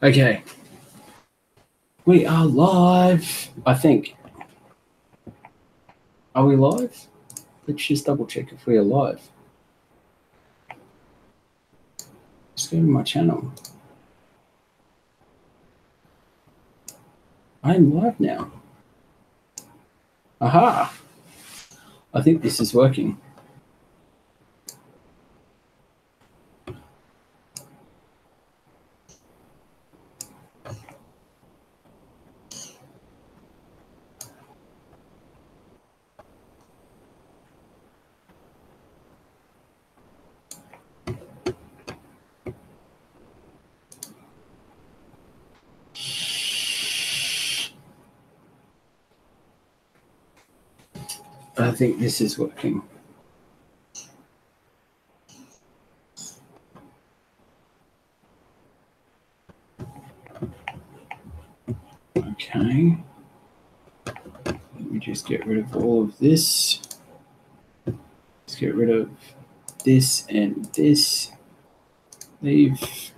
Okay. We are live, I think. Are we live? Let's just double check if we are live. Let's go to my channel. I'm live now. Aha! I think this is working. I think this is working. Okay. Let me just get rid of all of this. Let's get rid of this and this. Leave.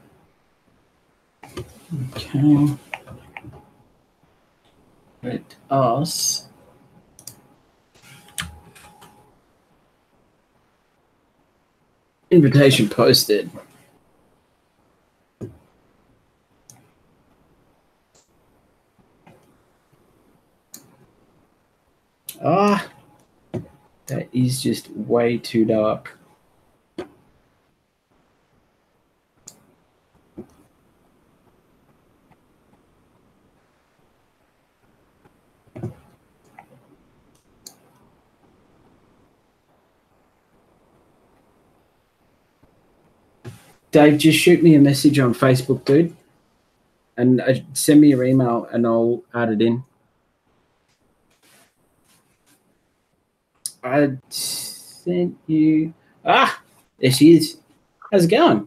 Okay. Let us invitation posted. Ah, that is just way too dark. Dave, just shoot me a message on Facebook, dude, and send me your email and I'll add it in. I sent you. Ah, there she is. How's it going?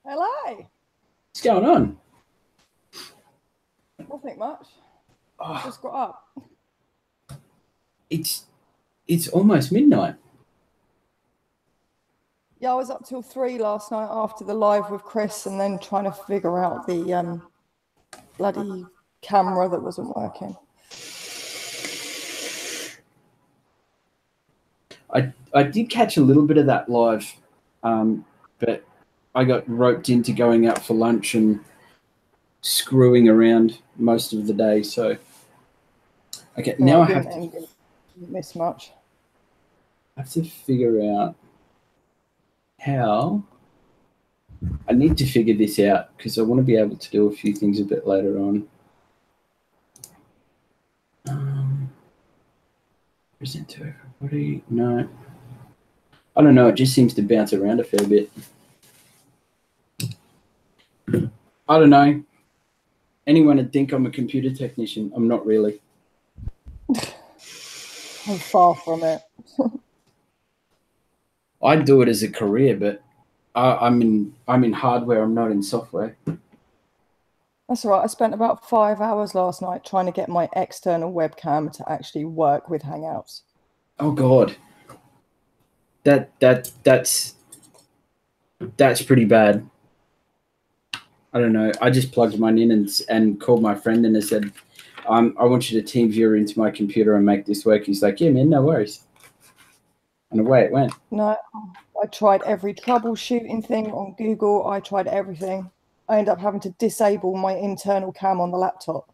Hello. What's going on? Nothing much. Oh, Just got up. it's almost midnight. Yeah, I was up till 3 last night after the live with Chris, and then trying to figure out the bloody camera that wasn't working. I did catch a little bit of that live, but I got roped into going out for lunch and screwing around most of the day. So, okay, now I have to didn't miss much. I have to figure out how. I need to figure this out because I want to be able to do a few things a bit later on. Present to everybody. No. I don't know. It just seems to bounce around a fair bit. I don't know. Anyone would think I'm a computer technician. I'm not really. I'm far from it. I'd do it as a career, but I'm in hardware. I'm not in software. That's all right. I spent about 5 hours last night trying to get my external webcam to actually work with Hangouts. Oh God. That's pretty bad. I don't know. I just plugged mine in and called my friend and I said, I want you to team viewer into my computer and make this work. He's like, yeah, man, no worries. And away it went. No, I tried every troubleshooting thing on Google. I tried everything. I ended up having to disable my internal cam on the laptop.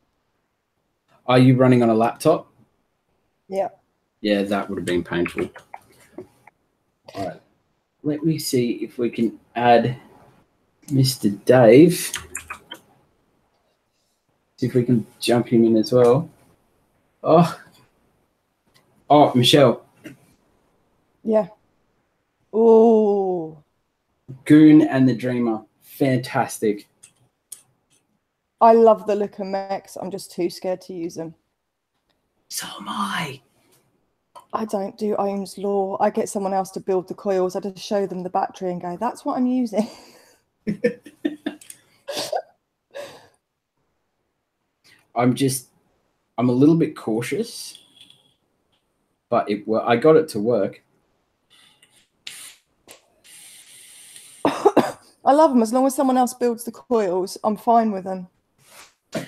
Are you running on a laptop? Yeah. Yeah, that would have been painful. All right. Let me see if we can add Mr. Dave. See if we can jump him in as well. Oh, Michelle. Yeah. Oh. Goon and the Dreamer. Fantastic. I love the look of mechs. I'm just too scared to use them. So am I. I don't do Ohm's law. I get someone else to build the coils. I just show them the battery and go, that's what I'm using. I'm a little bit cautious, but I got it to work. I love them as long as someone else builds the coils. I'm fine with them,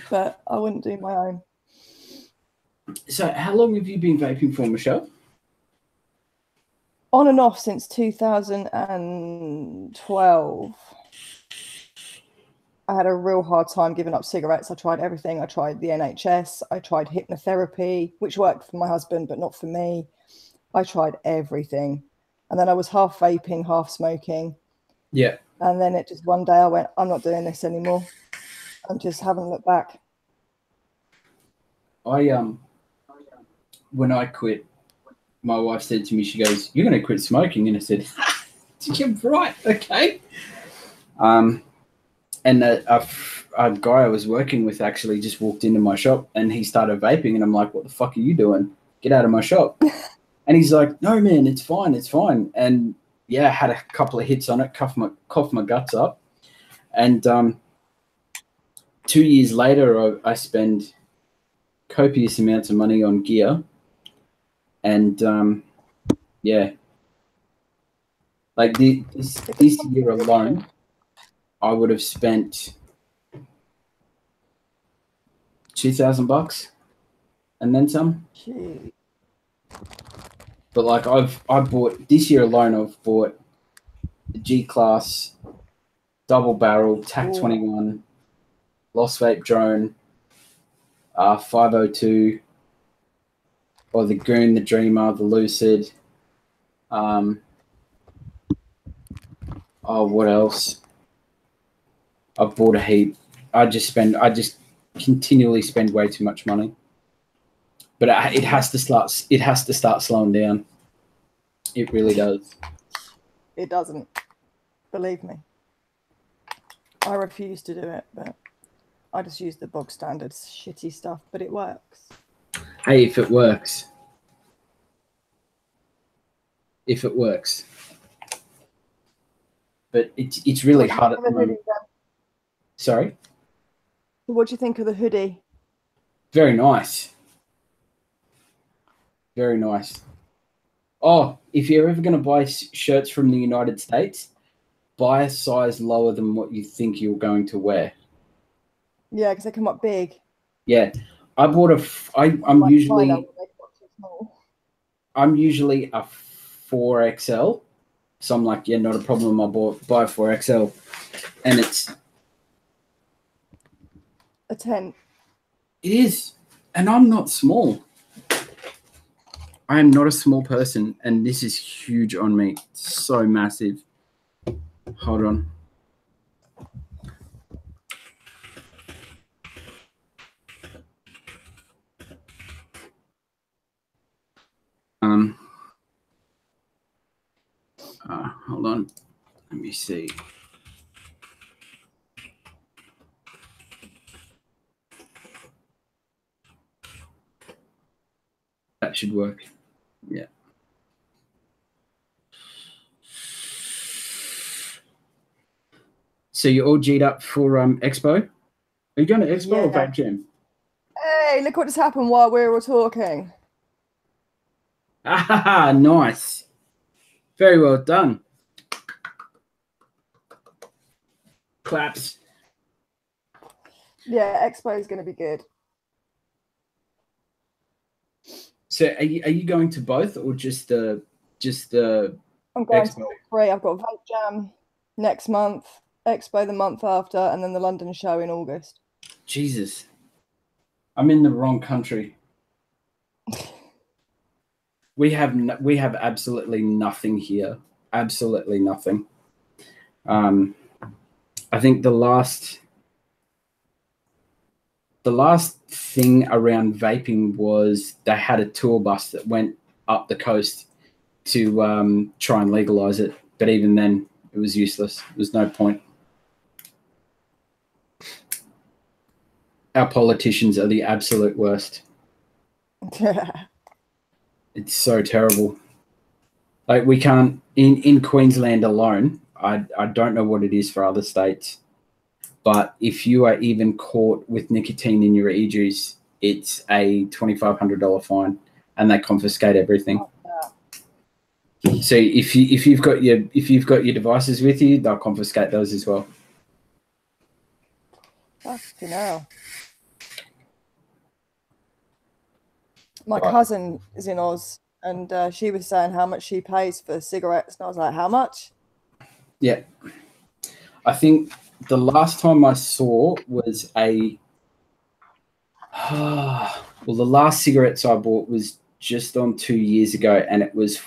but I wouldn't do my own. So, how long have you been vaping for, Michelle? On and off since 2012. I had a real hard time giving up cigarettes. I tried everything. I tried the NHS. I tried hypnotherapy, which worked for my husband, but not for me. I tried everything. And then I was half vaping, half smoking. Yeah. And then it just one day I went, I'm not doing this anymore. I just haven't looked back. When I quit, my wife said to me, she goes, "You're going to quit smoking." And I said, "You're right, okay." And a guy I was working with actually just walked into my shop and he started vaping, and I'm like, "What the fuck are you doing? Get out of my shop." And he's like, "No, man, it's fine, it's fine." And yeah, I had a couple of hits on it, coughed my guts up. And 2 years later, I spend copious amounts of money on gear. And yeah, like this year alone, I would have spent $2,000 and then some. Gee. But like I bought this year alone, I've bought the G-Class double barrel TAC 21, Lost Vape drone, 502, or the Goon, the Dreamer, the Lucid. What else? I've bought a heap. I just continually spend way too much money. But it has to start slowing down. It really does. It doesn't. Believe me. I refuse to do it, but I just use the bog standard shitty stuff, but it works. Hey, if it works. If it works. But it's really hard at the moment. Sorry? What do you think of the hoodie? Very nice. Very nice. Oh, if you're ever going to buy shirts from the United States, buy a size lower than what you think you're going to wear. Yeah, because they come up big. Yeah. I bought I'm usually a 4XL. So I'm like, yeah, not a problem. I'll buy a 4XL. And it's a 10. It is. And I'm not small. I am not a small person, and this is huge on me. It's so massive. Hold on. Hold on. Let me see. That should work. Yeah. So you're all G'd up for Expo? Are you going to Expo or Vape Jam? Hey, look what just happened while we were talking. Ah, nice. Very well done. Claps. Yeah, Expo is going to be good. So are you going to both or just the I'm going to all three. I've got Vape Jam next month, Expo the month after, and then the London show in August. Jesus. I'm in the wrong country. We have absolutely nothing here. Absolutely nothing. I think the last thing around vaping was they had a tour bus that went up the coast to try and legalize it. But even then, it was useless. There was no point. Our politicians are the absolute worst. It's so terrible. Like we can't, in Queensland alone, I don't know what it is for other states, but if you are even caught with nicotine in your e-juice, it's a $2,500 fine and they confiscate everything. So if you've got your devices with you, they'll confiscate those as well. Fucking hell. My cousin is in Oz, and she was saying how much she pays for cigarettes, and I was like, how much? Yeah. I think the last time I saw was the last cigarettes I bought was just on 2 years ago, and it was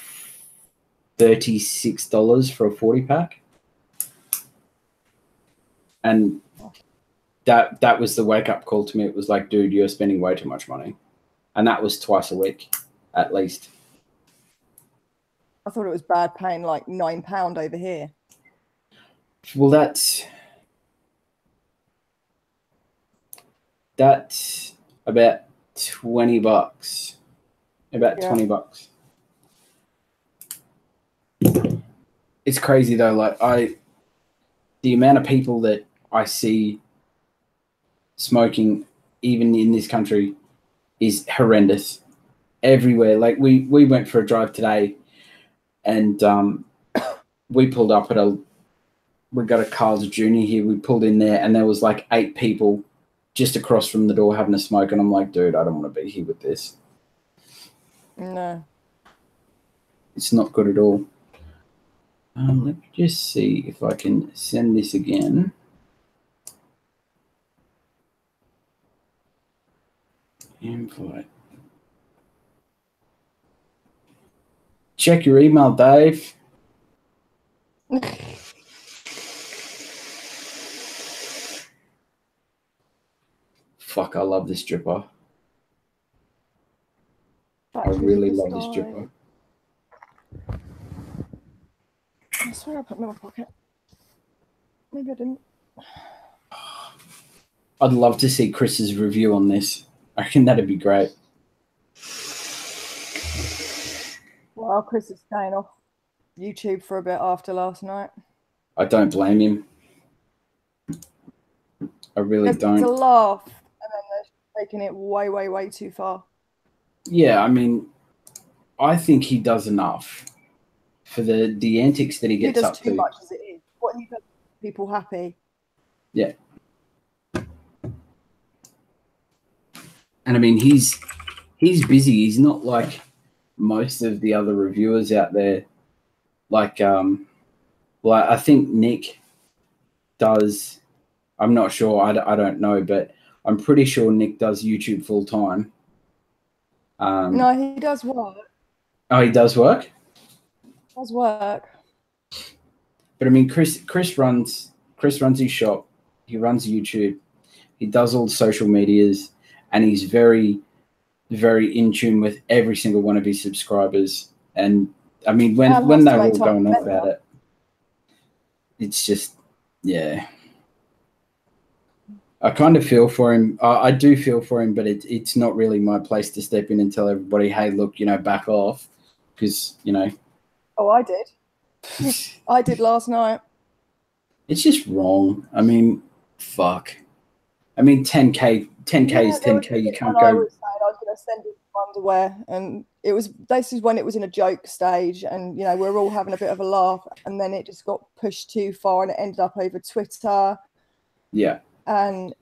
$36 for a 40-pack. And that was the wake-up call to me. It was like, dude, you're spending way too much money. And that was twice a week, at least. I thought it was bad paying like £9 over here. Well, that's about $20. About $20. It's crazy though. Like the amount of people that I see smoking, even in this country, is horrendous. Everywhere. Like we went for a drive today, and we pulled up at we got a Carl's Jr. here. We pulled in there, and there was like 8 people just across from the door having a smoke, and I'm like, dude, I don't want to be here with this. No. It's not good at all. Let me just see if I can send this again. Invite. Check your email, Dave. Fuck, I love this dripper. I really love this dripper. I swear I put them in my pocket. Maybe I didn't. I'd love to see Chris's review on this. I reckon that'd be great. Well, Chris is staying off YouTube for a bit after last night. I don't blame him. I really don't. It's a laugh, and then they're taking it way, way, way too far. Yeah, I mean, I think he does enough for the antics that he gets up to. He does too much as it is. What he does keeps people happy. Yeah. And I mean, he's busy. He's not like most of the other reviewers out there. Like, well, I think Nick does. I'm not sure. I don't know, but I'm pretty sure Nick does YouTube full time. No, he does work. Oh, he does work? Does work. But I mean, Chris runs his shop. He runs YouTube. He does all the social medias, and he's very, very in tune with every single one of his subscribers. And I mean, when they're all going on about it, it's just, yeah. I kind of feel for him. I do feel for him, but it's not really my place to step in and tell everybody, hey, look, back off, because, Oh, I did. I did last night. It's just wrong. I mean, fuck. I mean, 10K is 10K. You can't go. I was going to send it some underwear, and this is when it was in a joke stage, and we're all having a bit of a laugh, and then it just got pushed too far, and it ended up over Twitter. Yeah. And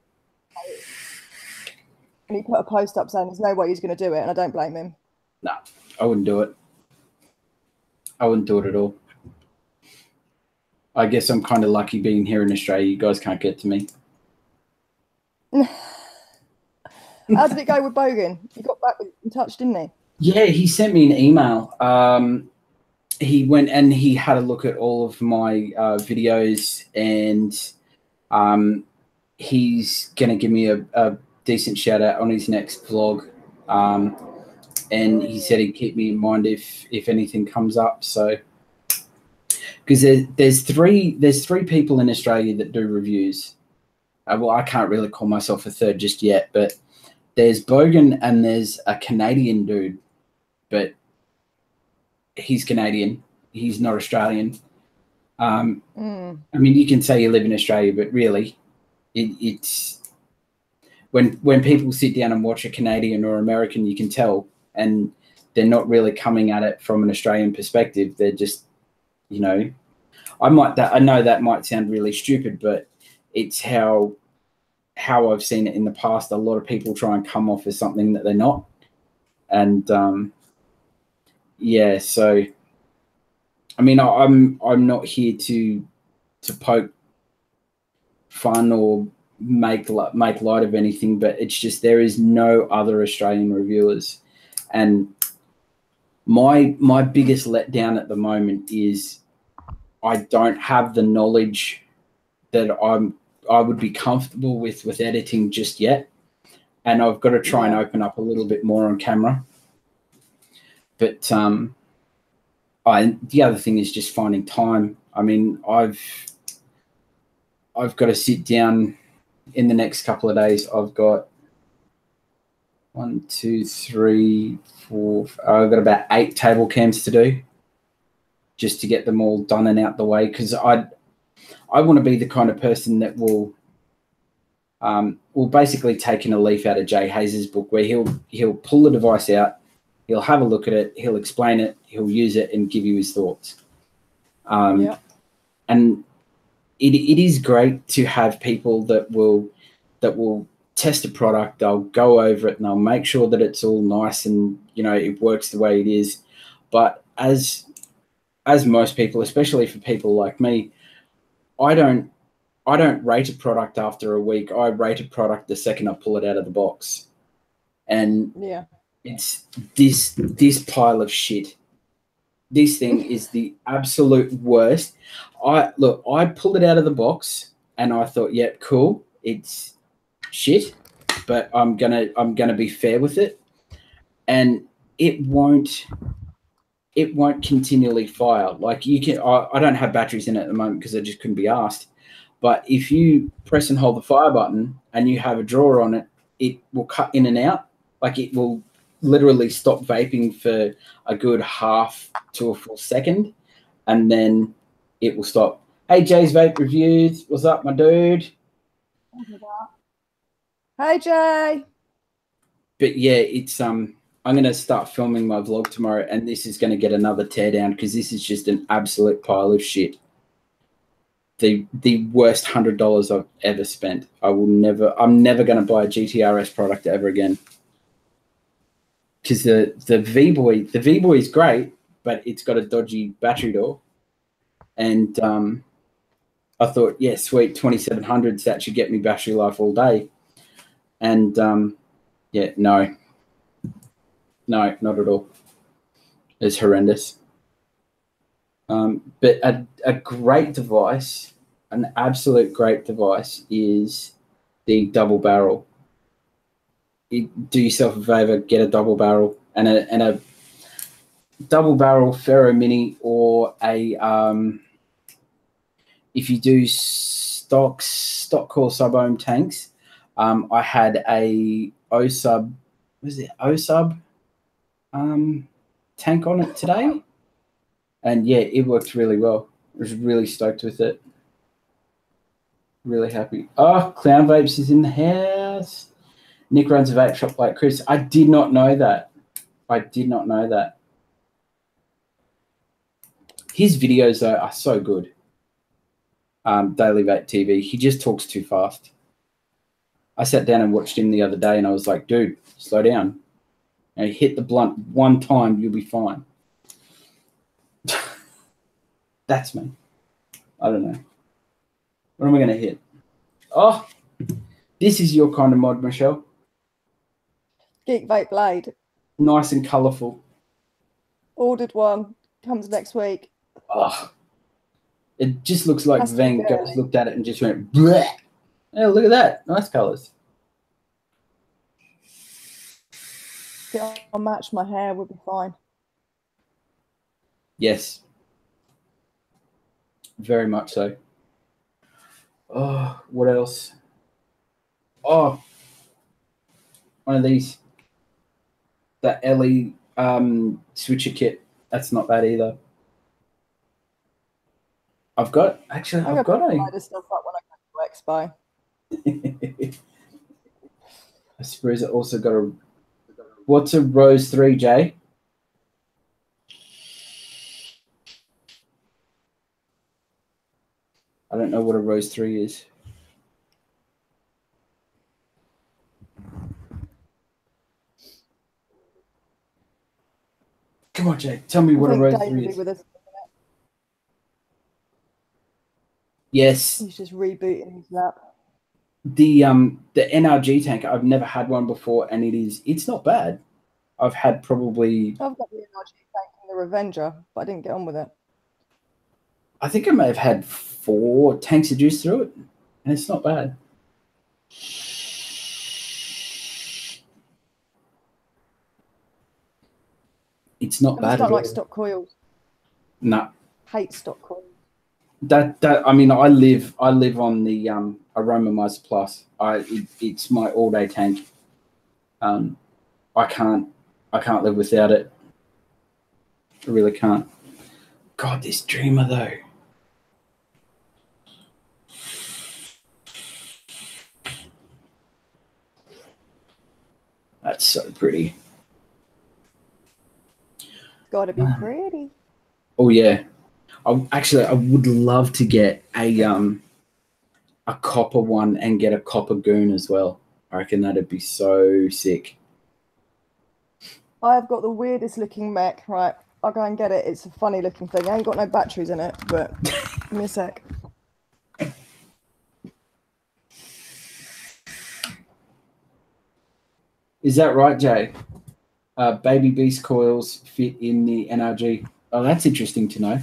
he put a post up saying there's no way he's going to do it, and I don't blame him. No, I wouldn't do it. I wouldn't do it at all. I guess I'm kind of lucky being here in Australia. You guys can't get to me. How did it go with Bogan? He got back in touch, didn't he? Yeah, he sent me an email. He went and he had a look at all of my videos, and he's going to give me a decent shout out on his next vlog. And he said he'd keep me in mind if anything comes up. So, because there's three people in Australia that do reviews. Well, I can't really call myself a third just yet, but there's Bogan and there's a Canadian dude, but he's Canadian. He's not Australian. I mean, you can say you live in Australia, but really, it's when people sit down and watch a Canadian or American, you can tell. And they're not really coming at it from an Australian perspective. They're just, you know, I know that might sound really stupid, but it's how I've seen it in the past. A lot of people try and come off as something that they're not. And yeah, so I mean, I'm not here to poke fun or make light of anything, but it's just there is no other Australian reviewers. And my biggest letdown at the moment is I don't have the knowledge that I would be comfortable with editing just yet, and I've got to try and open up a little bit more on camera. But the other thing is just finding time. I mean, I've got to sit down in the next couple of days. I've got 1, 2, 3, 4. I've got about 8 table cams to do, just to get them all done and out the way. Because I want to be the kind of person that will basically take in a leaf out of Jay Hayes' book, where he'll pull the device out, he'll have a look at it, he'll explain it, he'll use it, and give you his thoughts. And it is great to have people that will test a product. They'll go over it and they'll make sure that it's all nice and, you know, it works the way it is. But as most people, especially for people like me, I don't rate a product after a week. I rate a product the second I pull it out of the box. And it's this pile of shit. This thing is the absolute worst. I pulled it out of the box and I thought, yep, cool. It's shit, but I'm gonna be fair with it. And it won't continually fire. Like I don't have batteries in it at the moment because I just couldn't be asked. But if you press and hold the fire button and you have a drawer on it, it will cut in and out. Like it will literally stop vaping for a good half to a full second, and then it will stop. Hey, Jay's Vape Reviews. What's up, my dude? Hey, Jay. But yeah, it's I'm going to start filming my vlog tomorrow, and this is going to get another teardown because this is just an absolute pile of shit. The worst $100 I've ever spent. I'm never going to buy a GTRS product ever again. Because the V-Boy is great, but it's got a dodgy battery door. And I thought, yeah, sweet, 2700s, that should get me battery life all day. And yeah, no, not at all. It's horrendous. But a great device, an absolute great device, is the double barrel. Do yourself a favor, get a double barrel and a double barrel Ferro Mini, or a if you do stock core sub-ohm tanks. I had a OSUB, tank on it today, and yeah, it worked really well. I was really stoked with it. Really happy. Oh, Clown Vapes is in the house. Nick runs a vape shop like Chris. I did not know that. His videos are so good. Daily Vape TV. He just talks too fast. I sat down and watched him the other day, and I was like, dude, slow down. You know, hit the blunt one time, you'll be fine. That's me. I don't know. What am I going to hit? Oh, this is your kind of mod, Michelle. Geek Vape Blade. Nice and colourful. Ordered one. Comes next week. Oh, it just looks like Van Gogh looked at it and just went, bleh. Yeah, look at that. Nice colours. I'll match my hair, we'll be fine. Yes. Very much so. Oh, what else? Oh, one of these. That Ellie switcher kit. That's not bad either. I've got a this stuff up when I go to Expo. I suppose it also got a. What's a Rose 3, Jay? I don't know what a Rose 3 is. Come on, Jake. Tell me what a Rose 3 is. With us. Yes. He's just rebooting his lap. The NRG tank, I've never had one before, and it's not bad. I've had probably... I've got the NRG tank and the Revenger, but I didn't get on with it. I think I may have had 4 tanks of juice through it, and it's not bad. It's not bad at all. I don't like stock coils. No. Hate stock coils. I mean, I live on the Aromamizer Plus. It's my all-day tank. I can't live without it. I really can't. God, this Dreamer though. That's so pretty. Gotta be pretty. Oh yeah. I would love to get a copper one and get a copper goon as well. I reckon that'd be so sick. I've got the weirdest looking mech, right? I'll go and get it. It's a funny looking thing. I ain't got no batteries in it, but give me a sec. Is that right, Jay? Baby Beast coils fit in the NRG. Oh, that's interesting to know.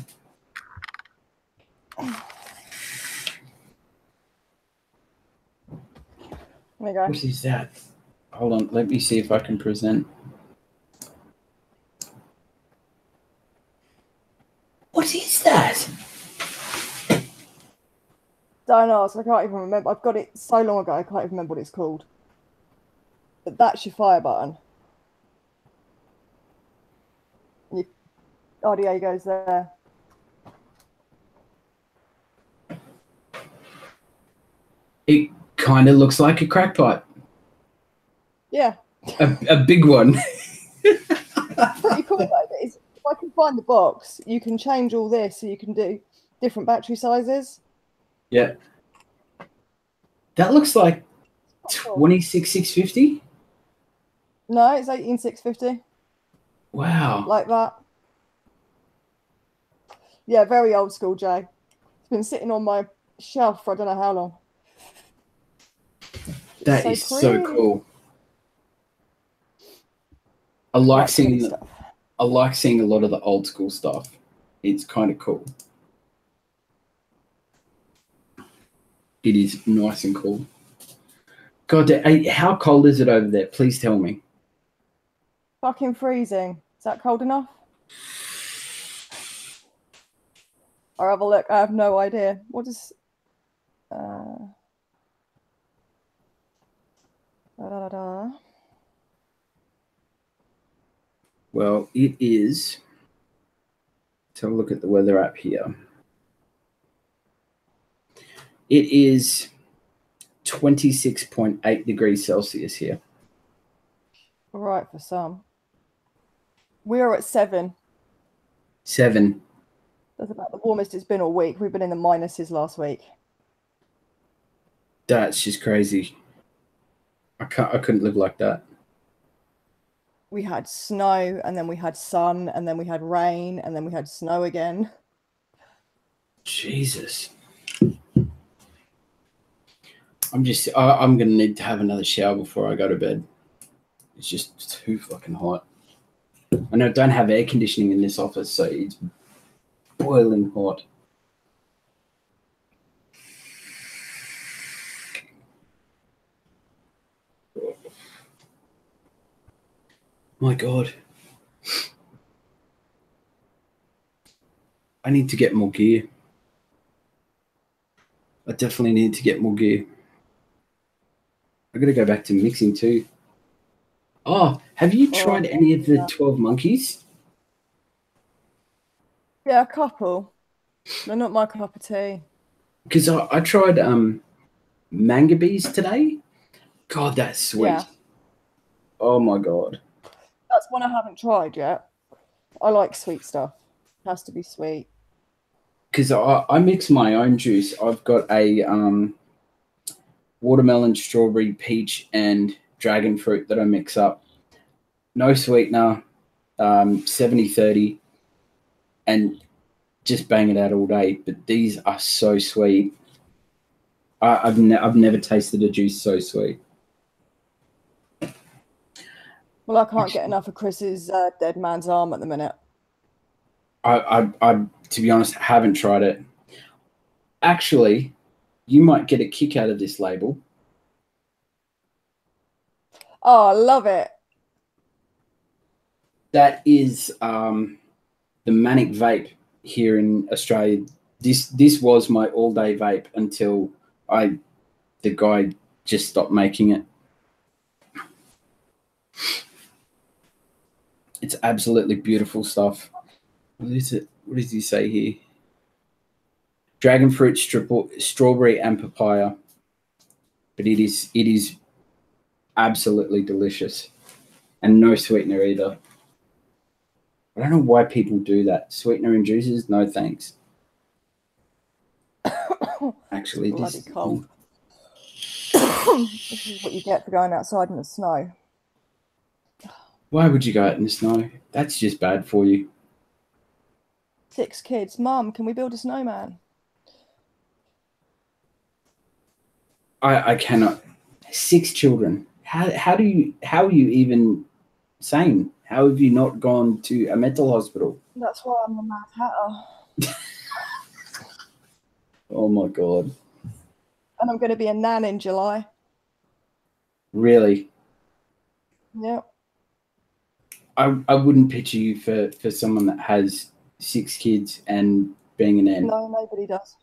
There you go. What is that? Hold on, let me see if I can present. What is that? Don't ask. I can't even remember. I've got it so long ago. I can't even remember what it's called. But that's your fire button. Your RDA goes there. It kind of looks like a crack pipe. Yeah. A big one. Pretty cool though. If I can find the box, you can change all this so you can do different battery sizes. Yeah. That looks like 26,650. No, it's 18,650. Wow. Like that. Yeah, very old school, Jay. It's been sitting on my shelf for I don't know how long. That is so cool. I like seeing a lot of the old school stuff. It's kind of cool. It is nice and cool. God, how cold is it over there? Please tell me. Fucking freezing. Is that cold enough? I'll have a look. I have no idea. What is... Well, it is... Let's have a look at the weather app here. It is 26.8 degrees Celsius here. Right, for some. We're at 7. 7. That's about the warmest it's been all week. We've been in the minuses last week. That's just crazy. I couldn't live like that. We had snow, and then we had sun, and then we had rain, and then we had snow again. Jesus. I'm going to need to have another shower before I go to bed. It's just too fucking hot. I know I don't have air conditioning in this office, so it's boiling hot. My God. I need to get more gear. I definitely need to get more gear. I got to go back to mixing too. Oh, have you tried any of the 12 monkeys? Yeah, a couple. They're not my cup of tea. Because I tried Mangabees today. God, that's sweet. Yeah. Oh my God. That's one I haven't tried yet. I like sweet stuff. It has to be sweet. because I mix my own juice. I've got a watermelon, strawberry, peach, and dragon fruit that I mix up. No sweetener, 70-30, and just bang it out all day. But these are so sweet. I've never tasted a juice so sweet. Well, I can't get enough of Chris's dead man's arm at the minute. I to be honest, haven't tried it. Actually, you might get a kick out of this label. Oh, I love it. That is the Manic Vape here in Australia. This was my all-day vape until the guy just stopped making it. It's absolutely beautiful stuff. What is it? What does he say here? Dragon fruit, strawberry, and papaya. But it is absolutely delicious, and no sweetener either. I don't know why people do that. Sweetener in juices? No thanks. Actually, bloody cold. This is what you get for going outside in the snow. Why would you go out in the snow? That's just bad for you. 6 kids. Mum, can we build a snowman? I cannot. 6 children. How are you even sane? How have you not gone to a mental hospital? That's why I'm a mad hatter. Oh my God. And I'm going to be a nan in July. Really? Yep. I wouldn't picture you for someone that has 6 kids and being a nan. No, nobody does.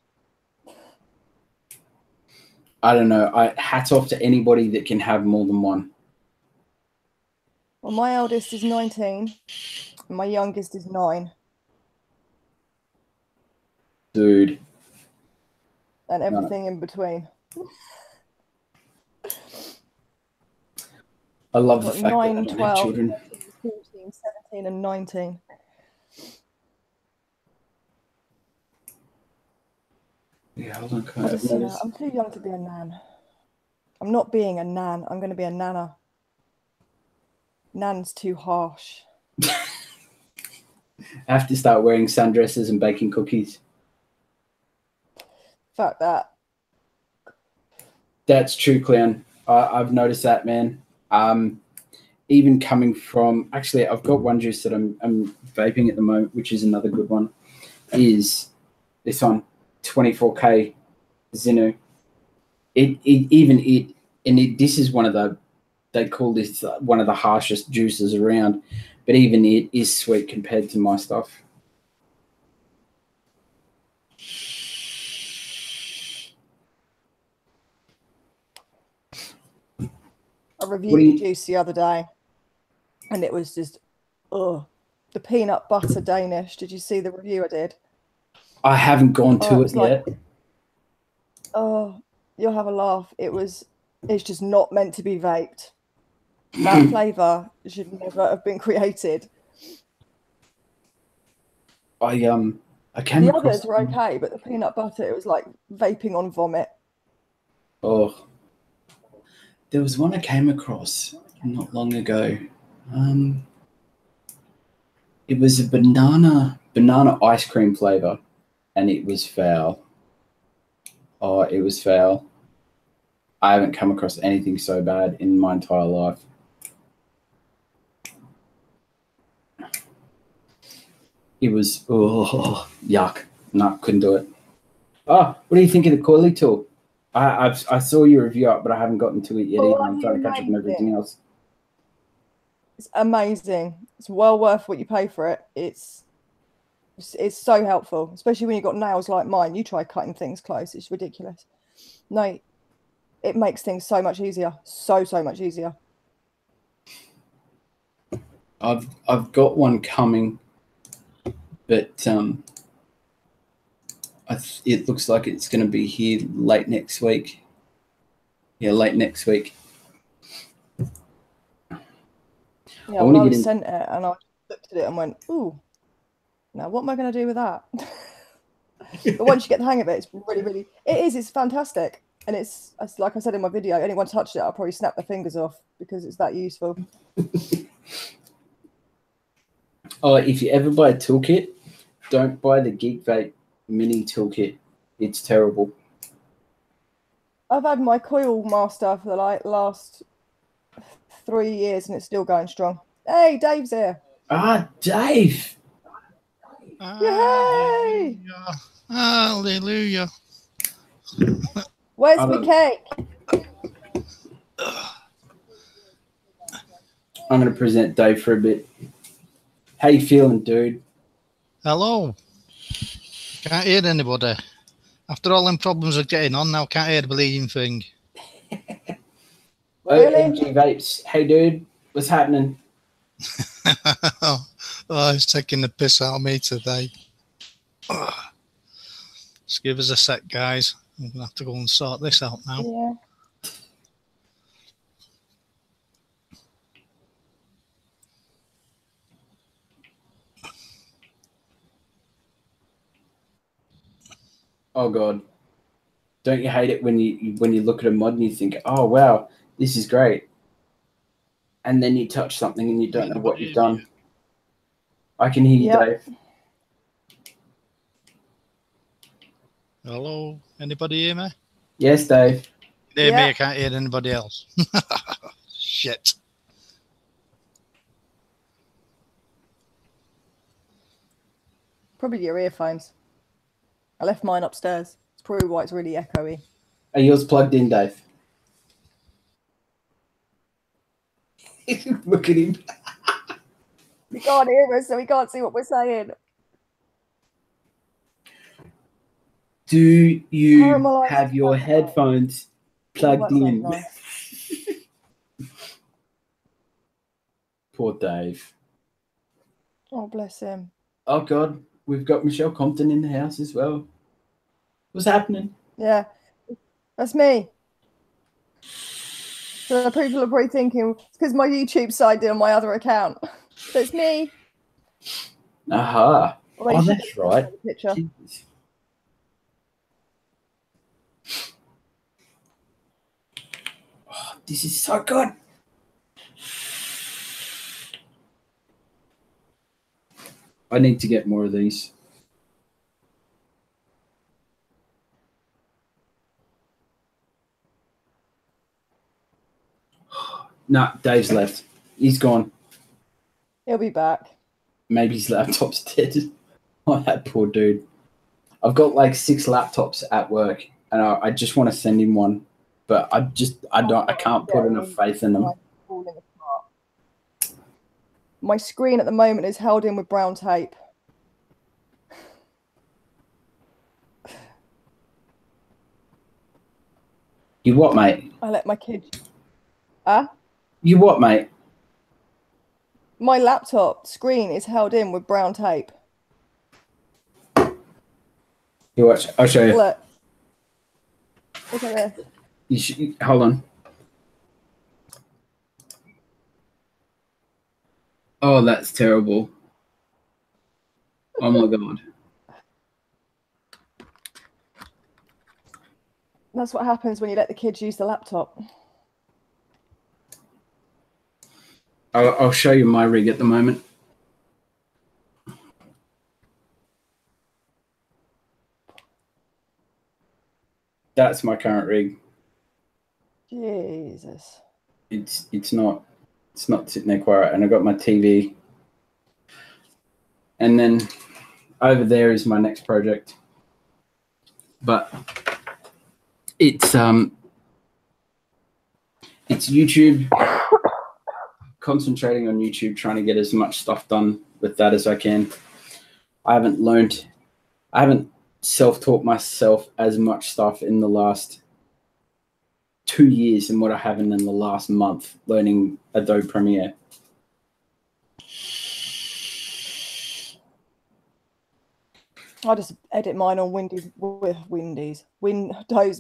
I don't know. Hats off to anybody that can have more than one. Well, my eldest is 19 and my youngest is 9. Dude. And everything in between. I love the fact 9, that I don't 12, have children. 14, 17 and 19. Yeah, hold on. I'm too young to be a nan. I'm not being a nan. I'm going to be a nana. Nan's too harsh. I have to start wearing sundresses and baking cookies. Fuck that. That's true, Clown. I've noticed that, man. Even coming from... Actually, I've got one juice that I'm vaping at the moment, which is another good one, is this one, 24K Zinu. This is one of the... They call this one of the harshest juices around, but even it is sweet compared to my stuff. I reviewed juice the other day, and it was just, the peanut butter Danish. Did you see the review I did? I haven't gone to it yet. Oh, you'll have a laugh. It's just not meant to be vaped. That flavour should never have been created. I came the others were okay, but the peanut butter, it was like vaping on vomit. Oh, there was one I came across not long ago. It was a banana ice cream flavour, and it was foul. Oh, it was foul. I haven't come across anything so bad in my entire life. It was, yuck. No, couldn't do it. Oh, what do you think of the Coily tool? I saw your review up, but I haven't gotten to it yet either. I'm trying to catch up on everything else. It's amazing. It's well worth what you pay for it. It's so helpful, especially when you've got nails like mine. You try cutting things close. It's ridiculous. No, it makes things so much easier. So much easier. I've got one coming, but it looks like it's going to be here late next week. Yeah, late next week. Yeah, I was sent it and I looked at it and went, ooh, now what am I going to do with that? But once you get the hang of it, it's really, it's fantastic. And it's like I said in my video, anyone touched it, I'll probably snap their fingers off because it's that useful. Oh, if you ever buy a toolkit, don't buy the Geek Vape mini toolkit. It's terrible. I've had my Coil Master for the last 3 years and it's still going strong. Hey, Dave's here. Ah, Dave. Yay! Hallelujah. Where's my cake? I'm going to present Dave for a bit. How you feeling, dude? Hello. Can't hear anybody. After all them problems of getting on, now can't hear the bleeding thing. Really? OMG Vapes. Hey, dude. What's happening? He's taking the piss out of me today. Just give us a sec, guys. I'm going to have to go and sort this out now. Yeah. Oh God, don't you hate it when you look at a mod and you think, oh wow, this is great, and then you touch something and you don't know what you've done. I can hear you, Dave. Hello, anybody hear me? Yes, Dave. Hear me? I can't hear anybody else. Shit. Probably your earphones. I left mine upstairs. It's probably why it's really echoey. Are yours plugged in, Dave? Look at him. He can't hear us, so he can't see what we're saying. Do you have your headphones plugged in? Nice. Poor Dave. Oh, bless him. Oh God, we've got Michelle Compton in the house as well. What's happening? Yeah, that's me. So people are probably thinking it's because my YouTube side did on my other account. So it's me. Aha. Oh, that's right. Picture. Oh, this is so good. I need to get more of these. Nah, Dave's left. He's gone. He'll be back. Maybe his laptop's dead. Oh, that poor dude. I've got like 6 laptops at work, and I just want to send him one, but I can't put enough faith in them. My screen at the moment is held in with brown tape. You what, mate? I let my kids. Huh? You what, mate? My laptop screen is held in with brown tape. You watch. I'll show you. Look. Look at this. Hold on. Oh, that's terrible. Oh my God. That's what happens when you let the kids use the laptop. I'll show you my rig at the moment. That's my current rig. Jesus. It's not sitting there quite right. And I got my TV. And then over there is my next project. But it's YouTube. Concentrating on YouTube, trying to get as much stuff done with that as I can. I haven't self-taught myself as much stuff in the last 2 years than what I have in the last month learning Adobe Premiere. I just edit mine on Windows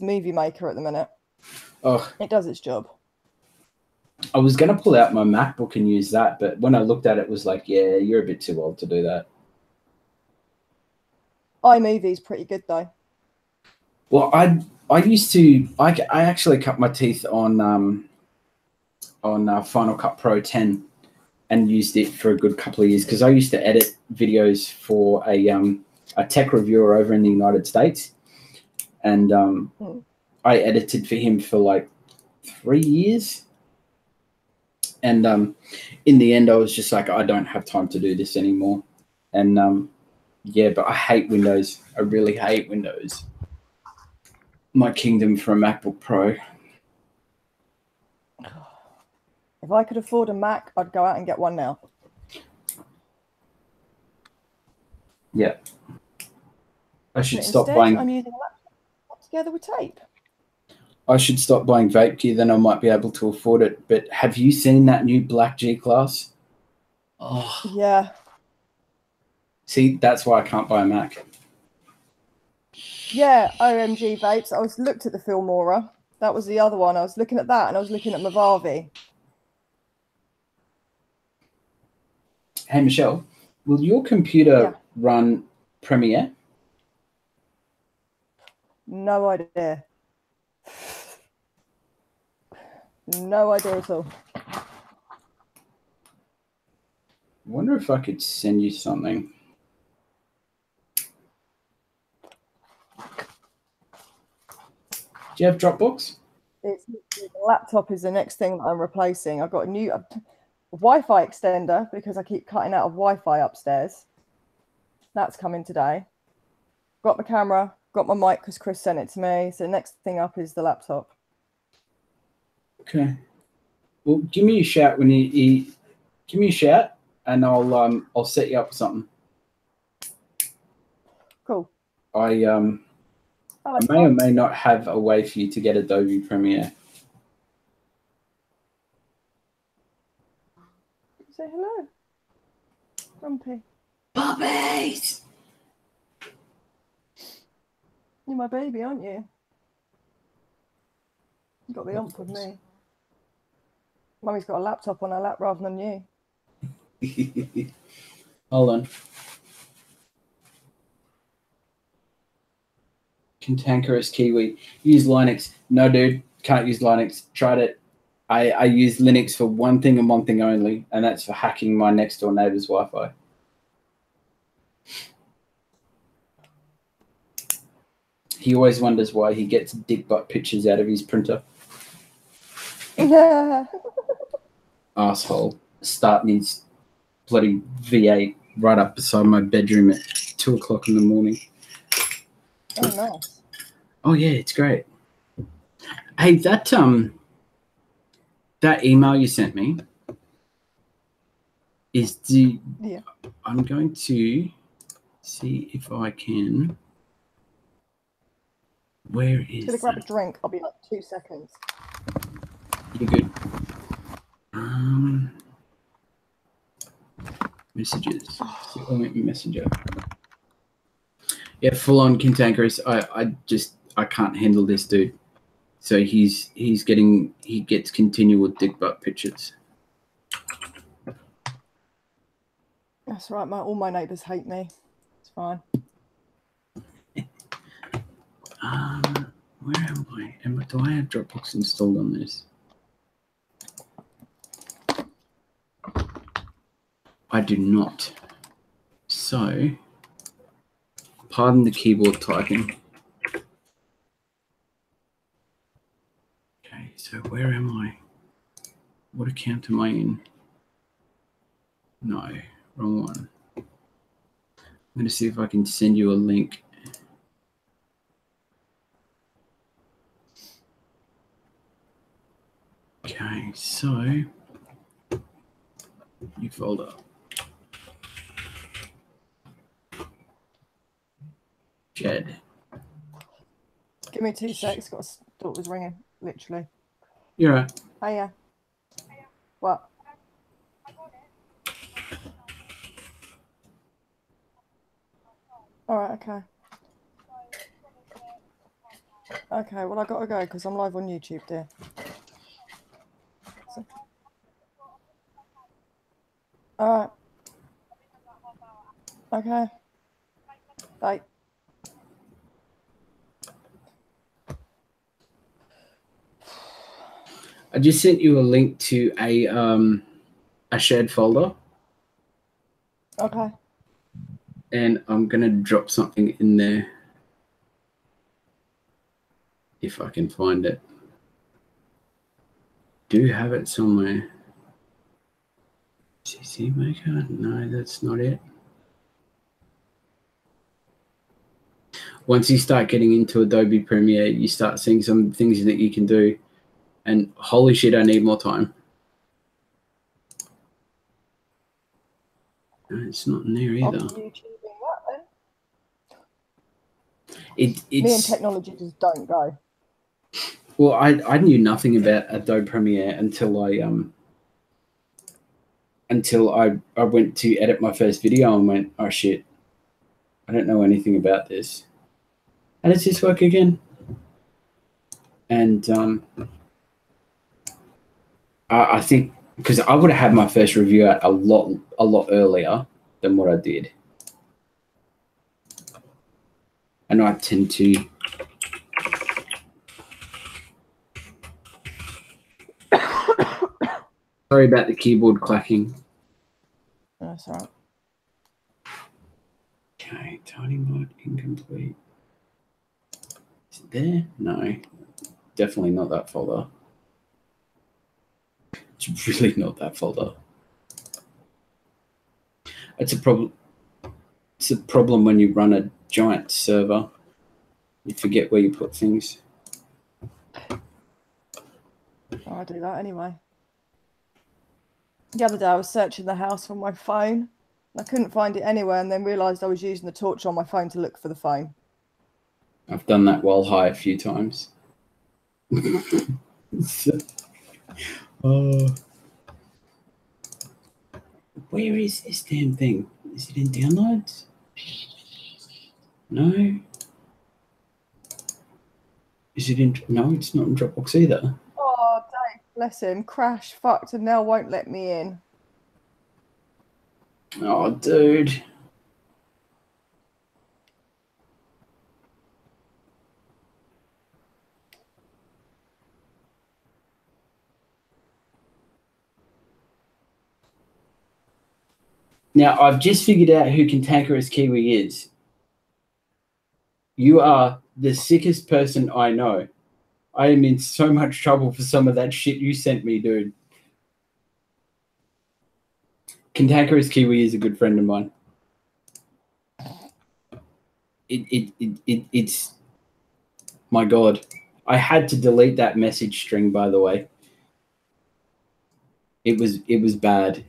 Movie Maker at the minute. Oh, it does its job. I was going to pull out my MacBook and use that, but when I looked at it, it was like, yeah, you're a bit too old to do that. iMovie's pretty good though. Well, I used to I actually cut my teeth on Final Cut Pro 10 and used it for a good couple of years because I used to edit videos for a tech reviewer over in the United States, and I edited for him for like 3 years. And in the end, I was just like, I don't have time to do this anymore. And yeah, but I hate Windows. I really hate Windows. My kingdom for a MacBook Pro. If I could afford a Mac, I'd go out and get one now. Yeah. I should But stop instead, buying. I'm using a laptop together with tape. I should stop buying vape gear, then I might be able to afford it. But have you seen that new black G-Class? Oh, Yeah. see, that's why I can't buy a Mac. Yeah, OMG vapes. I looked at the Filmora. That was the other one. I was looking at that, and I was looking at Movavi. Hey, Michelle, will your computer run Premiere? No idea. No idea at all. I wonder if I could send you something. Do you have Dropbox? The laptop is the next thing that I'm replacing. I've got a new Wi-Fi extender because I keep cutting out of Wi-Fi upstairs. That's coming today. Got my camera, got my mic because Chris sent it to me. So the next thing up is the laptop. Okay. Well, give me a shout when you give me a shout, and I'll set you up with something. Cool. I may or may not have a way for you to get Adobe Premiere. Say hello, Grumpy. Puppies! You're my baby, aren't you? You got the ump with me. Mummy's got a laptop on her lap rather than you. Hold on. Cantankerous Kiwi. Use Linux. No, dude. Can't use Linux. Tried it. I use Linux for one thing and one thing only, and that's for hacking my next door neighbor's Wi-Fi. He always wonders why he gets dick butt pictures out of his printer. Asshole. Starting his bloody V8 right up beside my bedroom at 2 o'clock in the morning. Oh, nice. Oh yeah, it's great. Hey, that email you sent me is I'm going to see if I can. Where is? I'm gonna grab a drink. I'll be like 2 seconds. You're good. Messages. Messenger. Yeah, full on cantankerous. I can't handle this dude. So he gets continual dick butt pictures. That's right. All my neighbours hate me. It's fine. Where am I? Do I have Dropbox installed on this? I do not. So, pardon the keyboard typing. Okay, so where am I? What account am I in? No, wrong one. I'm going to see if I can send you a link. Okay, so new folder. Jed. Give me 2 secs. Thought it was ringing, literally. You're right. Hiya. What? All right, okay. Okay, well, I got to go because I'm live on YouTube, dear. So. All right. Okay. Bye. I just sent you a link to a shared folder. Okay. And I'm gonna drop something in there if I can find it. Do have it somewhere. CC Maker? No, that's not it. Once you start getting into Adobe Premiere, you start seeing some things that you can do. And holy shit, I need more time. No, it's not in there either. It's Me and technology just don't go. Well, I knew nothing about Adobe Premiere until I went to edit my first video and went, oh shit, I don't know anything about this. How does this work again? And I think because I would have had my first review out a lot earlier than what I did. And I tend to sorry about the keyboard clacking. That's all right. Okay, tiny mod incomplete. Is it there? No, definitely not that folder. It's really not that folder. It's a problem. It's a problem when you run a giant server. You forget where you put things. Oh, I do that anyway. The other day I was searching the house on my phone. I couldn't find it anywhere and then realised I was using the torch on my phone to look for the phone. I've done that while high a few times. Where is this damn thing? Is it in downloads? No. Is it in? No, it's not in Dropbox either. Oh, Dave, bless him. Crash, fucked, and now won't let me in. Oh, dude. Now, I've just figured out who Cantankerous Kiwi is. You are the sickest person I know. I am in so much trouble for some of that shit you sent me, dude. Cantankerous Kiwi is a good friend of mine. It's my God. I had to delete that message string, by the way. It was bad.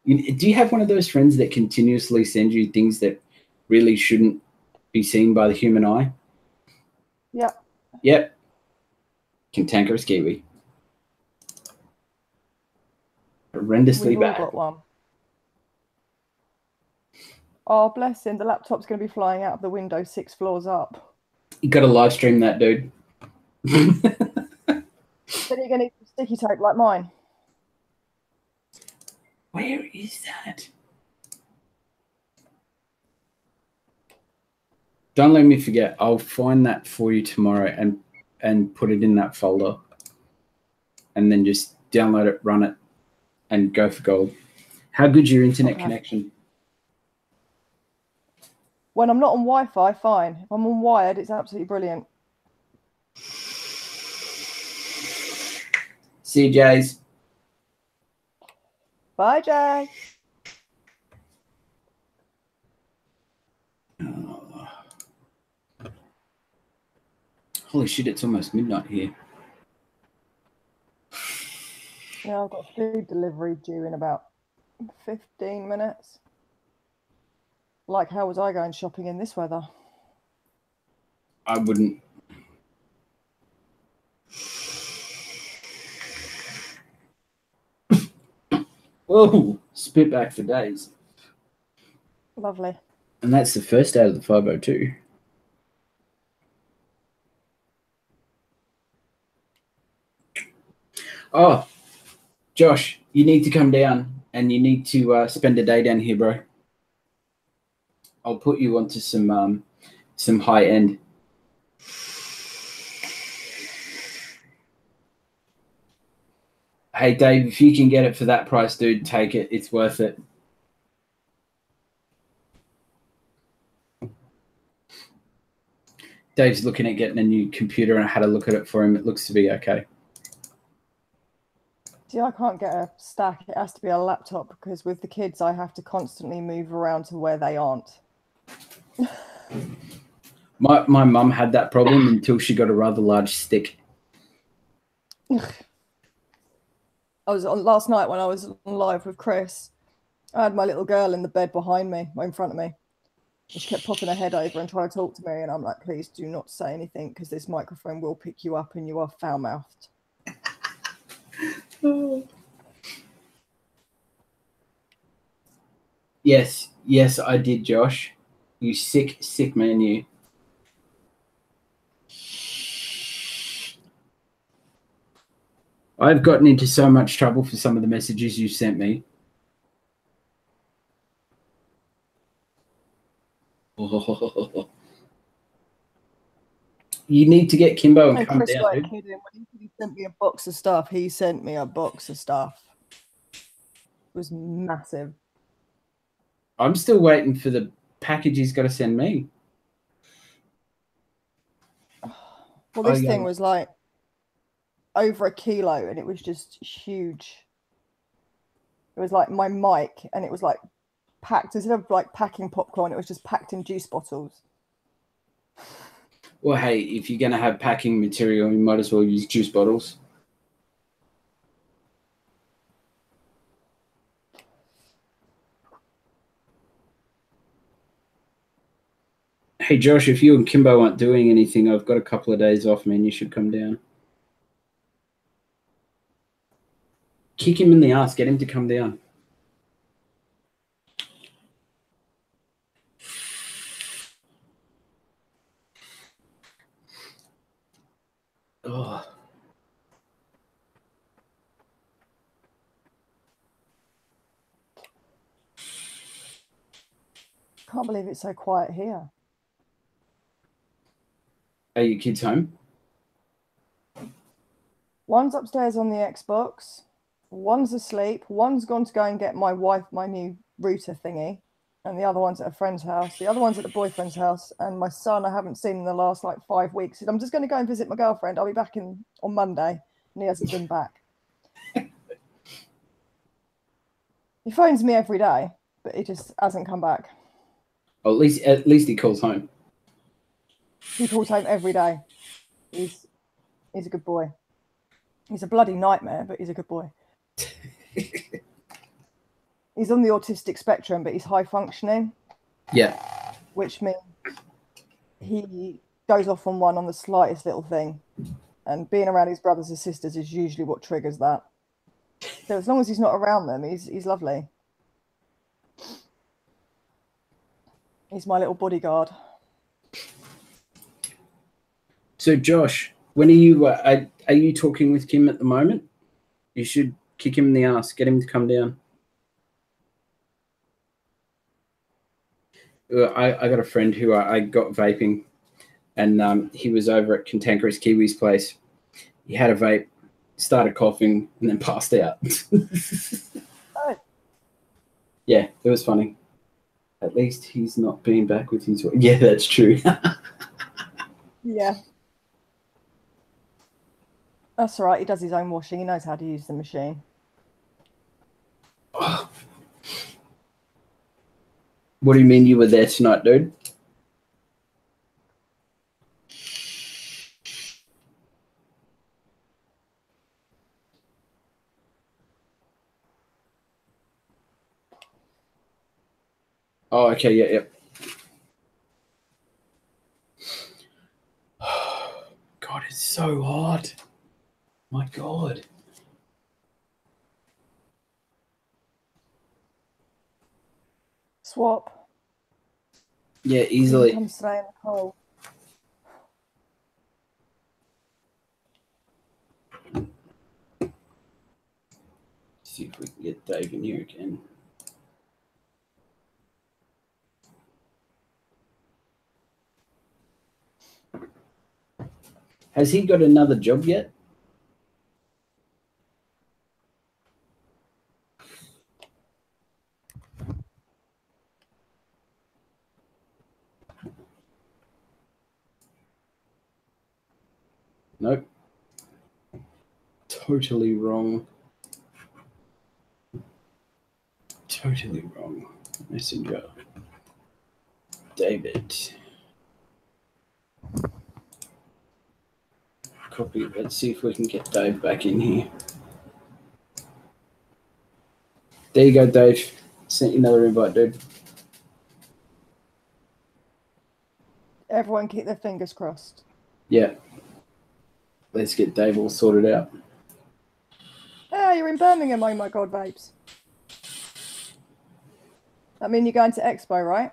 Do you have one of those friends that continuously send you things that really shouldn't be seen by the human eye? Yep. Yep. Cantankerous Kiwi. Horrendously We've all bad. got one. Oh, bless him. The laptop's going to be flying out of the window 6 floors up. You got to live stream that, dude. Then you're going to need some sticky tape like mine. Where is that? Don't let me forget. I'll find that for you tomorrow and put it in that folder. And then just download it, run it, and go for gold. How good's your internet connection? When I'm not on Wi-Fi, fine. If I'm on wired, it's absolutely brilliant. See you, Jays. Bye, Jay. Holy shit, it's almost midnight here. Yeah, I've got food delivery due in about 15 minutes. Like, how was I going shopping in this weather? I wouldn't. Whoa, spit back for days. Lovely. And that's the first out of the 502. Oh, Josh, you need to come down and you need to spend a day down here, bro. I'll put you onto some high end. Hey, Dave, if you can get it for that price, dude, take it. It's worth it. Dave's looking at getting a new computer, and I had a look at it for him. It looks to be okay. See, I can't get a stack. It has to be a laptop because with the kids, I have to constantly move around to where they aren't. My mum had that problem until she got a rather large stick. I was on last night when I was on live with Chris. I had my little girl in the bed behind me, in front of me. She kept popping her head over and trying to talk to me, and I'm like, please do not say anything because this microphone will pick you up and you are foul-mouthed. Yes, I did, Josh. You sick man, you. I've gotten into so much trouble for some of the messages you sent me. You need to get Kimbo and come Chris down, weren't dude. kidding. When he sent me a box of stuff, he sent me a box of stuff. It was massive. I'm still waiting for the package he's got to send me. Well, this thing was like over a kilo, and it was just huge. It was like my mic, and it was like packed, instead of like packing popcorn, it was just packed in juice bottles. Well, hey, if you're going to have packing material, you might as well use juice bottles. Hey, Josh, if you and Kimbo aren't doing anything, I've got a couple of days off, man. You should come down. Kick him in the ass. Get him to come down. Oh. Can't believe it's so quiet here. Are your kids home? One's upstairs on the Xbox. One's asleep. One's gone to go and get my new router thingy. And the other one's at a friend's house. The other one's at the boyfriend's house. And my son, I haven't seen in the last like 5 weeks. I'm just going to go and visit my girlfriend. I'll be back on Monday. And he hasn't been back. He phones me every day, but he just hasn't come back. Oh, at least he calls home. He calls home every day. He's a good boy. He's a bloody nightmare, but he's a good boy. He's on the autistic spectrum, but he's high functioning. Yeah. Which means he goes off on one on the slightest little thing. And being around his brothers and sisters is usually what triggers that. So as long as he's not around them, he's lovely. He's my little bodyguard. So, Josh, when are you talking with Kim at the moment? You should kick him in the ass. Get him to come down. I got a friend who I got vaping, and he was over at Cantankerous Kiwi's place. He had a vape, started coughing, and then passed out. Oh. Yeah, it was funny. At least he's not being back with his... Yeah, that's true. Yeah. That's all right. He does his own washing. He knows how to use the machine. Oh. What do you mean you were there tonight, dude? Oh, okay, yeah. God, it's so hot. My God. Swap. Yeah, easily. Come stay in the cold. See if we can get Dave in here again. Has he got another job yet? Nope. Totally wrong. Totally wrong. Messenger. David. Copy. Let's see if we can get Dave back in here. There you go, Dave. Sent you another invite, dude. Everyone keep their fingers crossed. Yeah. Let's get Dave all sorted out. Ah, you're in Birmingham, oh my god, vapes. I mean, you're going to Expo, right?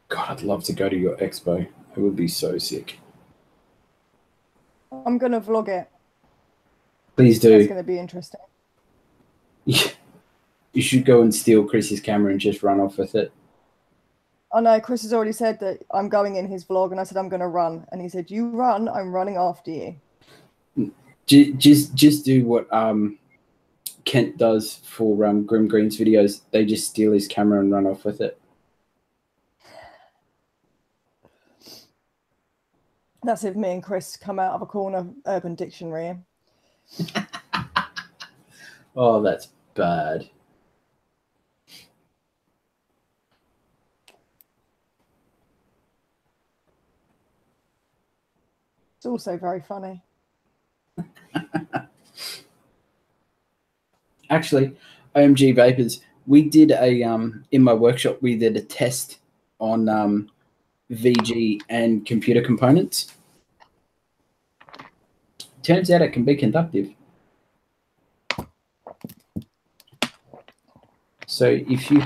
God, I'd love to go to your expo. It would be so sick. I'm going to vlog it. Please That's do. going to be interesting. You should go and steal Chris's camera and just run off with it. I know Chris has already said that I'm going in his vlog, and I said I'm going to run, and he said, "You run, I'm running after you." Just do what Kent does for Grim Green's videos. They just steal his camera and run off with it. That's if me and Chris come out of a corner Urban Dictionary. Oh, that's bad. It's also very funny. Actually, OMG Vapors, we did a in my workshop we did a test on VG and computer components. Turns out it can be conductive. So if you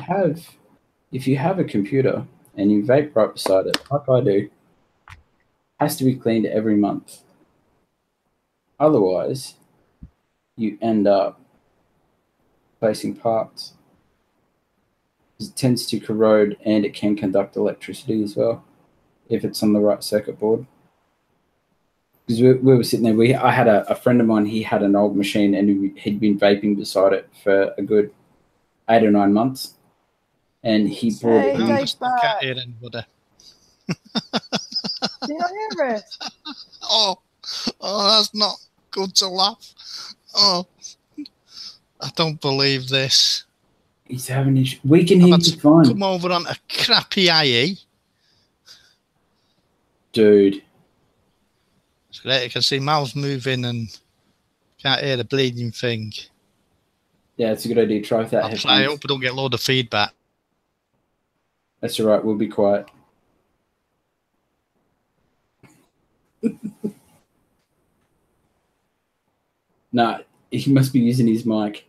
have a computer and you vape right beside it, like I do, it has to be cleaned every month. Otherwise, you end up placing parts. It tends to corrode and it can conduct electricity as well if it's on the right circuit board. Because we were sitting there, I had a friend of mine, he had an old machine and he'd been vaping beside it for a good 8 or 9 months. And he brought it in. Dave's back. Can't hear anybody. Do you not hear us? Oh, that's not good to laugh. Oh, I don't believe this. He's having issues. We can hear you fine. Come over on a crappy IE. Dude. It's great. You can see mouths moving and can't hear the bleeding thing. Yeah, it's a good idea. Try with that I headphones. hope I don't get a load of feedback. That's all right. We'll be quiet. Nah, he must be using his mic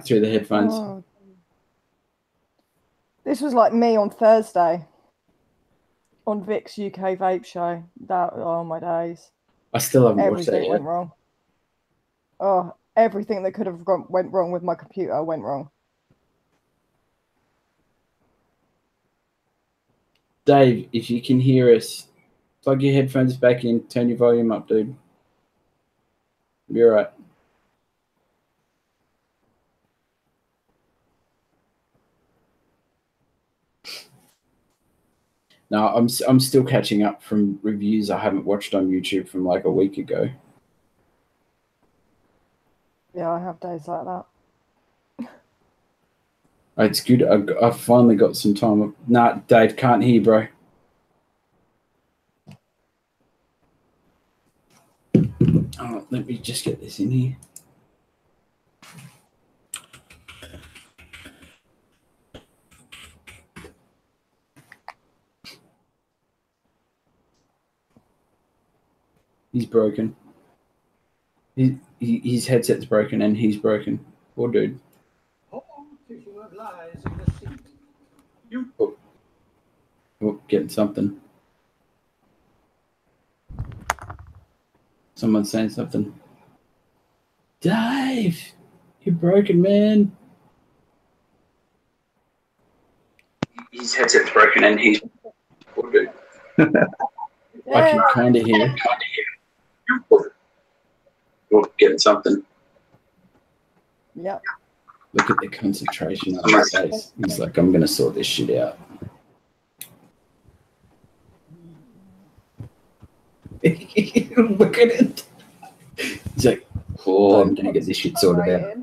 through the headphones. Oh. This was like me on Thursday on Vic's UK Vape Show. Oh my days. I still haven't watched that Everything yet. went wrong. Oh, everything that could have went wrong with my computer went wrong. Dave, if you can hear us, plug your headphones back in, turn your volume up, dude. Be all right. No, I'm still catching up from reviews I haven't watched on YouTube from like a week ago. Yeah, I have days like that. It's good. I've finally got some time. Nah, Dave, can't hear, bro. Oh, let me just get this in here. He's broken. His headset's broken and he's broken. Poor dude. Oh, getting something. Someone's saying something. Dave, you're broken, man. His headset's broken and he's poor dude. I can kind of hear. Or getting something. Yep. Look at the concentration on his face. He's like, I'm going to sort this shit out. Look at it. He's like, oh, I'm going to get this shit sorted out.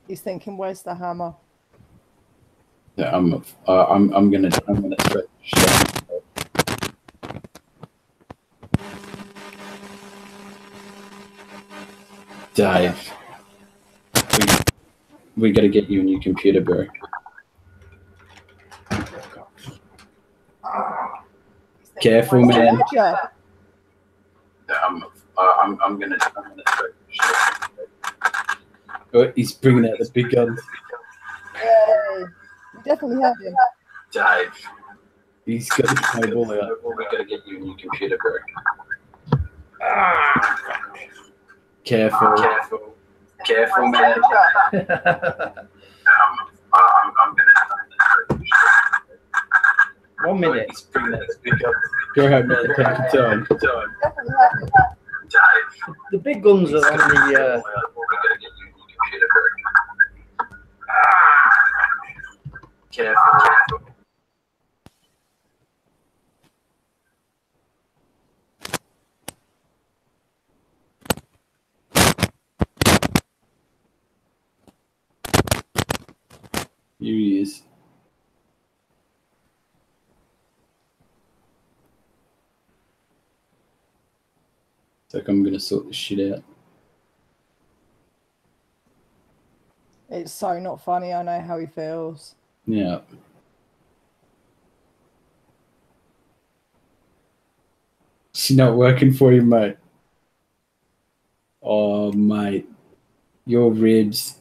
He's thinking, where's the hammer? Yeah, I'm gonna threat shit out. Dave, we got to get you a new computer, bro. Careful, man. I'm gonna threat shit out. Oh, he's bringing out the big guns. Yeah, you definitely have him. Dave, he's got the snowball out. We got to get you a new computer, bro. Careful, man. I'm gonna. 1 minute. He's bringing out the big guns. Go ahead, man. Take your time. Definitely have him. The big guns are on the. Careful. Here he is. It's like I'm gonna sort this shit out. It's so not funny. I know how he feels. Yeah. She's not working for you, mate. Oh, mate. Your ribs.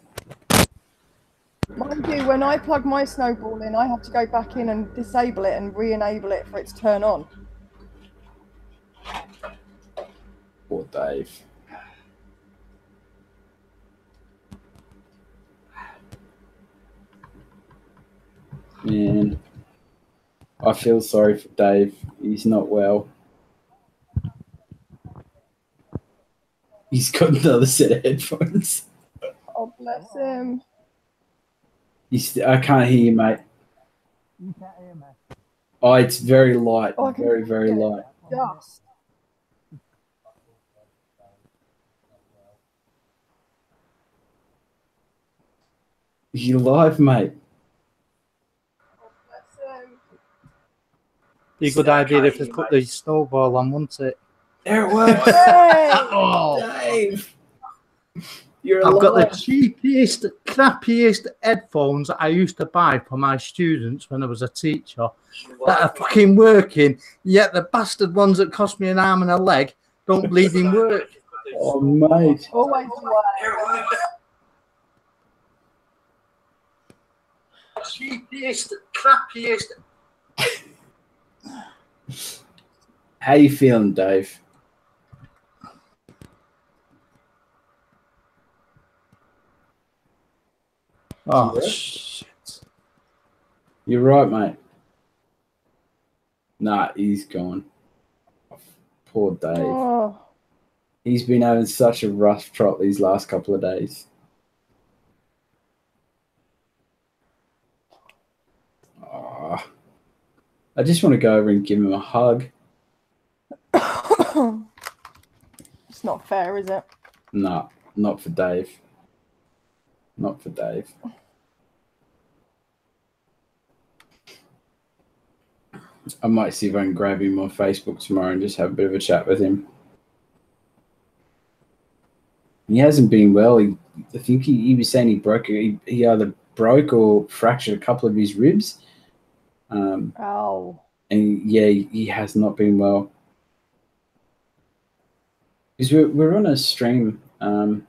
Mind you, when I plug my snowball in, I have to go back in and disable it and re-enable it for it to turn on. Poor Dave. Man, I feel sorry for Dave. He's not well. He's got another set of headphones. Oh, bless him. I can't hear you, mate. You can't hear me. Oh, it's very light. Oh, I can very, very hear it. light. Dust. You live, mate? Bless him. Be a good idea if they put the snowball on, wouldn't it? There it works. Hey! Oh, Dave, you're I've got the alive. cheapest, crappiest headphones I used to buy for my students when I was a teacher that are fucking working, yet the bastard ones that cost me an arm and a leg don't bleeding work. Oh, mate. Always away. Cheapest, crappiest. How you feeling, Dave? Oh, Yeah. shit. You're right, mate. Nah, he's gone. Poor Dave. Oh, He's been having such a rough trot these last couple of days. Oh, I just want to go over and give him a hug. it's not fair, is it? Nah, not for Dave. Not for Dave. I might see if I can grab him on Facebook tomorrow and just have a bit of a chat with him. He hasn't been well. I think he was saying he either broke or fractured a couple of his ribs. Ow. And yeah, he has not been well. Because we're on a stream. We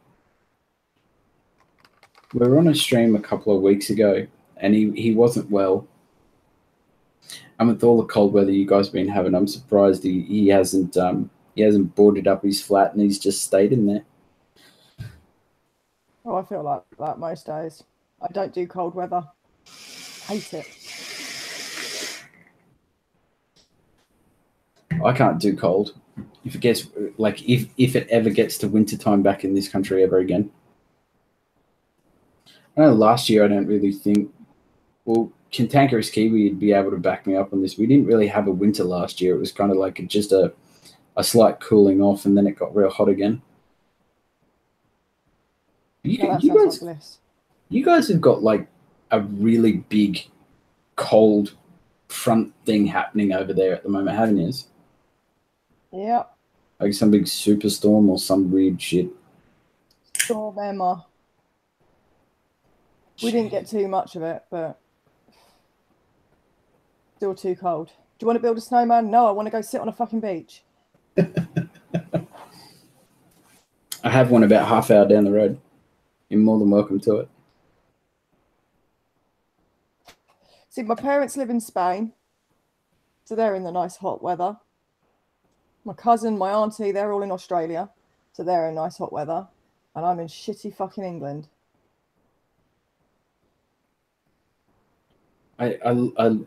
were on a stream a couple of weeks ago, and he wasn't well. And with all the cold weather you guys have been having, I'm surprised he hasn't boarded up his flat and he's just stayed in there. Oh, I feel like that most days. I don't do cold weather. Hate it. I can't do cold. If it gets like if it ever gets to winter time back in this country ever again. I know last year I don't really think. Well, Cantankerous Kiwi would be able to back me up on this. We didn't really have a winter last year. It was kind of like just a slight cooling off, and then it got real hot again. You guys have got like a really big cold front thing happening over there at the moment, haven't you? Yeah. Like some big superstorm or some weird shit. Storm Emma. We didn't get too much of it, but still too cold. Do you want to build a snowman? No, I want to go sit on a fucking beach. I have one about half hour down the road. You're more than welcome to it. See, my parents live in Spain, so they're in the nice hot weather. My cousin, my auntie, they're all in Australia, so they're in nice hot weather. And I'm in shitty fucking England. I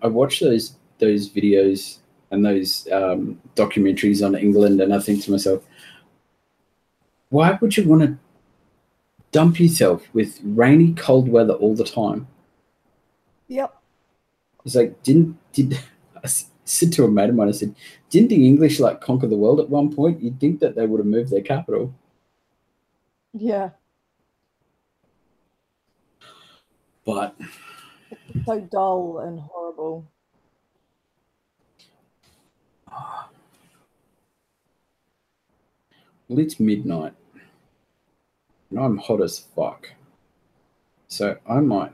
watch those videos and those documentaries on England, and I think to myself, why would you want to dump yourself with rainy, cold weather all the time? Yep. It's like, I said to a mate of mine, I said, didn't the English like conquer the world at one point? You'd think that they would have moved their capital. Yeah. But it's so dull and horrible. Well, it's midnight. And I'm hot as fuck. So I might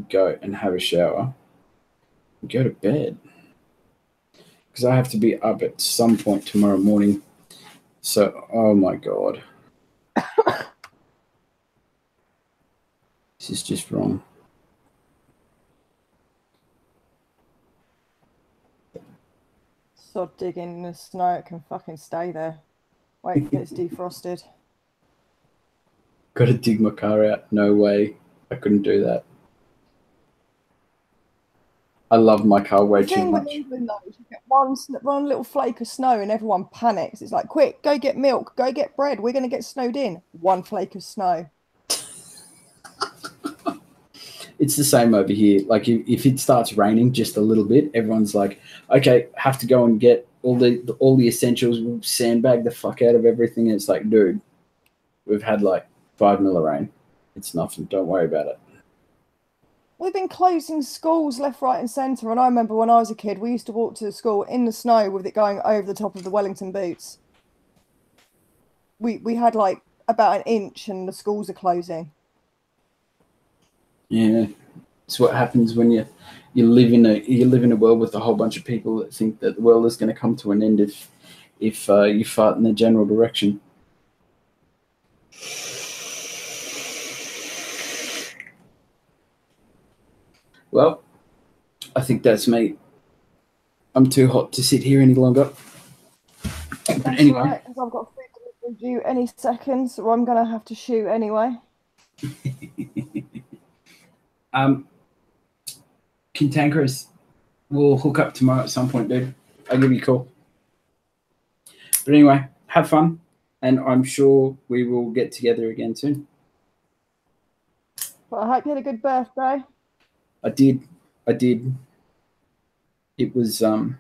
go and have a shower and go to bed. Because I have to be up at some point tomorrow morning. So, oh my God. This is just wrong. Sod digging in the snow, it can fucking stay there. Wait until it's defrosted. Got to dig my car out. No way. I couldn't do that. I love my car way too much. With England, though, you get one little flake of snow and everyone panics. It's like, quick, go get milk, go get bread. We're going to get snowed in. One flake of snow. It's the same over here. Like if it starts raining just a little bit, everyone's like, okay, have to go and get all the essentials. We'll sandbag the fuck out of everything. And it's like, dude, we've had like 5 mil of rain. It's nothing. Don't worry about it. We've been closing schools left, right and centre. And I remember when I was a kid, we used to walk to the school in the snow with it going over the top of the Wellington boots. We had like about an inch and the schools are closing. Yeah. It's what happens when you live in a world with a whole bunch of people that think that the world is going to come to an end if you fart in the general direction. Well, I think that's me. I'm too hot to sit here any longer. That's but anyway, right, because I've got food due any second, so I'm going to have to shoot anyway. Cantankerous, we'll hook up tomorrow at some point, dude. I'll give you a call. But anyway, have fun, and I'm sure we will get together again soon. But I hope you had a good birthday. I did. It was long.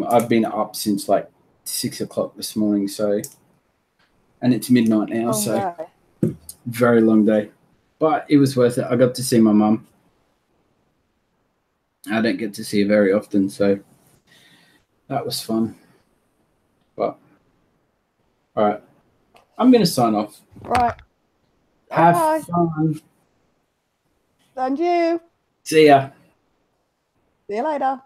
I've been up since like 6 o'clock this morning, so, and it's midnight now, so very long day. But it was worth it. I got to see my mum. I don't get to see her very often, so that was fun. But all right, I'm gonna sign off. Right. Have fun. And you. See ya. See you later.